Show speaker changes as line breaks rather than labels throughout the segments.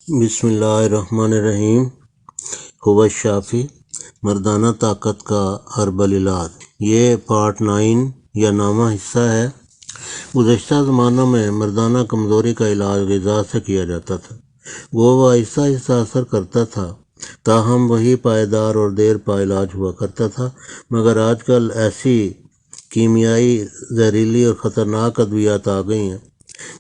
بسم اللہ الرحمن الرحیم۔ هو الشافی، مردانہ طاقت کا ہربل علاج۔ یہ پارٹ 9 یا نامہ حصہ ہے۔ گزشتہ زمانوں میں مردانہ کمزوری کا علاج غذا سے کیا جاتا تھا، وہ آہستہ آہستہ اثر کرتا تھا، تاہم وہی پائیدار اور دیر پا علاج ہوا کرتا تھا۔ مگر آج کل ایسی کیمیائی، زہریلی اور خطرناک ادویات آ گئی ہیں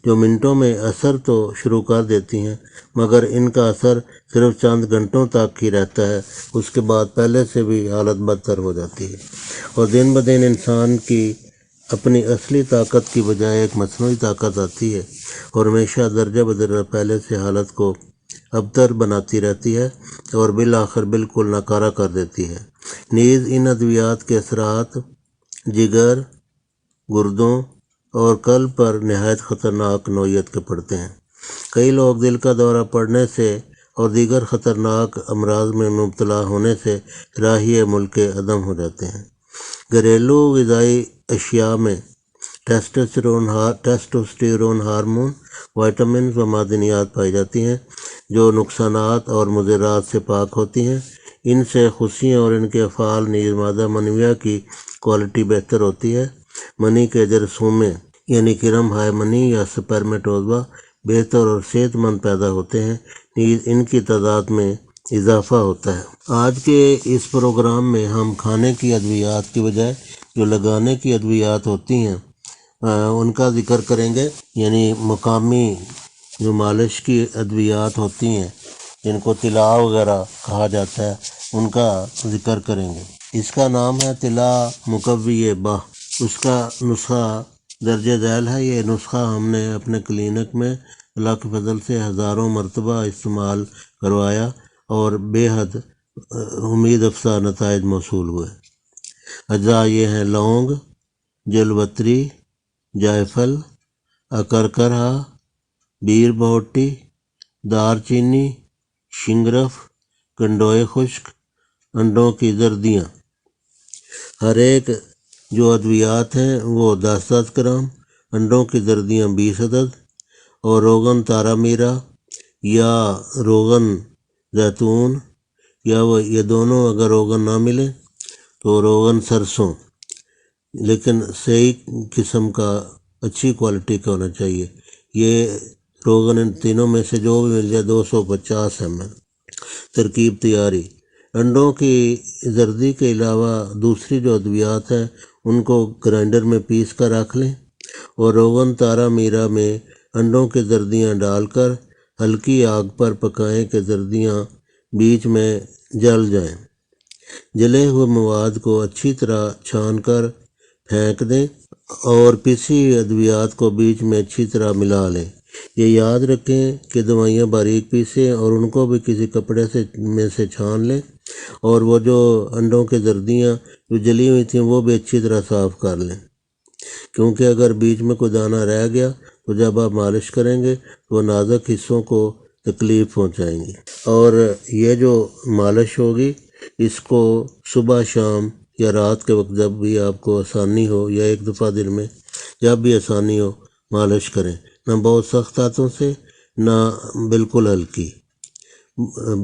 جو منٹوں میں اثر تو شروع کر دیتی ہیں، مگر ان کا اثر صرف چند گھنٹوں تک ہی رہتا ہے، اس کے بعد پہلے سے بھی حالت بدتر ہو جاتی ہے، اور دن بدن انسان کی اپنی اصلی طاقت کی بجائے ایک مصنوعی طاقت آتی ہے اور ہمیشہ درجہ بدرجہ پہلے سے حالت کو ابتر بناتی رہتی ہے اور بالآخر بالکل ناکارہ کر دیتی ہے۔ نیز ان ادویات کے اثرات جگر، گردوں اور قلب پر نہایت خطرناک نوعیت کے پڑتے ہیں۔ کئی لوگ دل کا دورہ پڑنے سے اور دیگر خطرناک امراض میں مبتلا ہونے سے راہی ملک عدم ہو جاتے ہیں۔ گھریلو غذائی اشیاء میں ٹیسٹوسٹیرون ہارمون، وائٹامنز و معدنیات پائی جاتی ہیں جو نقصانات اور مضرات سے پاک ہوتی ہیں۔ ان سے خصیوں اور ان کے افعال نیز مادہ منویہ کی کوالٹی بہتر ہوتی ہے۔ منی کے جرثومے یعنی کرم ہائے منی یا سپرمیٹوزوا بہتر اور صحت مند پیدا ہوتے ہیں، نیز ان کی تعداد میں اضافہ ہوتا ہے۔ آج کے اس پروگرام میں ہم کھانے کی ادویات کی بجائے جو لگانے کی ادویات ہوتی ہیں ان کا ذکر کریں گے، یعنی مقامی جو مالش کی ادویات ہوتی ہیں جن کو طلا وغیرہ کہا جاتا ہے ان کا ذکر کریں گے۔ اس کا نام ہے طلا مقوی باہ۔ اس کا نسخہ درج ذیل ہے۔ یہ نسخہ ہم نے اپنے کلینک میں اللہ کے فضل سے ہزاروں مرتبہ استعمال کروایا اور بے حد امید افزا نتائج موصول ہوئے۔ اجزاء یہ ہیں: لونگ، جلوتری، جائفل، اکرکرہ، بیر بہوٹی، دار چینی، شنگرف، گنڈوئے خشک، انڈوں کی زردیاں۔ ہر ایک جو ادویات ہیں وہ 10 گرام، انڈوں کی زردیاں 20 عدد، اور روغن تارا میرا یا روغن زیتون یا یہ دونوں، اگر روغن نہ ملے تو روغن سرسوں، لیکن صحیح قسم کا اچھی کوالٹی کا ہونا چاہیے۔ یہ روغن ان تینوں میں سے جو بھی مل جائے 250 ml۔ ترکیب تیاری: انڈوں کی زردی کے علاوہ دوسری جو ادویات ہیں ان کو گرائنڈر میں پیس کر رکھ لیں اور روغن تارا میرا میں انڈوں کی زردیاں ڈال کر ہلکی آگ پر پکائیں کہ زردیاں بیچ میں جل جائیں۔ جلے ہوئے مواد کو اچھی طرح چھان کر پھینک دیں اور پیسی ادویات کو بیچ میں اچھی طرح ملا لیں۔ یہ یاد رکھیں کہ دوائیاں باریک پیسیں اور ان کو بھی کسی کپڑے میں سے چھان لیں، اور وہ جو انڈوں کی زردیاں جو جلی ہوئی تھیں وہ بھی اچھی طرح صاف کر لیں، کیونکہ اگر بیچ میں کوئی دانہ رہ گیا تو جب آپ مالش کریں گے تو وہ نازک حصوں کو تکلیف پہنچائیں گی۔ اور یہ جو مالش ہوگی اس کو صبح شام یا رات کے وقت جب بھی آپ کو آسانی ہو یا ایک دفعہ دن میں جب بھی آسانی ہو مالش کریں، نہ بہت سخت ہاتھوں سے نہ بالکل ہلکی،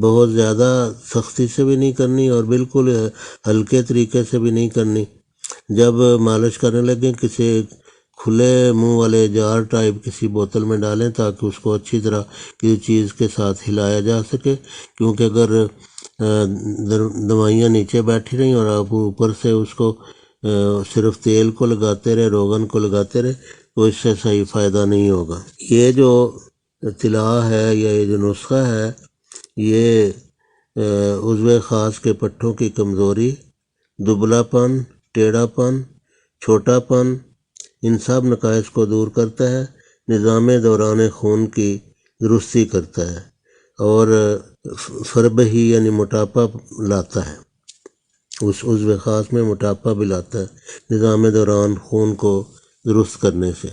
بہت زیادہ سختی سے بھی نہیں کرنی اور بالکل ہلکے طریقے سے بھی نہیں کرنی۔ جب مالش کرنے لگیں کسی کھلے منہ والے جار ٹائپ کسی بوتل میں ڈالیں تاکہ اس کو اچھی طرح کسی چیز کے ساتھ ہلایا جا سکے، کیونکہ اگر دوائیاں نیچے بیٹھی رہیں اور آپ اوپر سے اس کو صرف تیل کو لگاتے رہے، روغن کو لگاتے رہے، تو اس سے صحیح فائدہ نہیں ہوگا۔ یہ جو طلا ہے یا یہ جو نسخہ ہے یہ عضو خاص کے پٹھوں کی کمزوری، دبلا پن، ٹیڑھا پن، چھوٹا پن، ان سب نقائص کو دور کرتا ہے، نظام دوران خون کی درستی کرتا ہے اور فربہی یعنی موٹاپا لاتا ہے۔ اس عضو خاص میں موٹاپا بھی لاتا ہے نظام دوران خون کو درست کرنے سے۔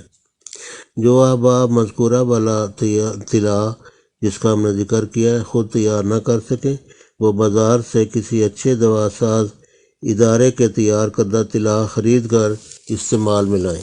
جو احباب مذکورہ والا طلا جس کا ہم نے ذکر کیا ہے خود تیار نہ کر سکیں، وہ بازار سے کسی اچھے دوا ساز ادارے کے تیار کردہ طلا خرید کر استعمال میں لائیں۔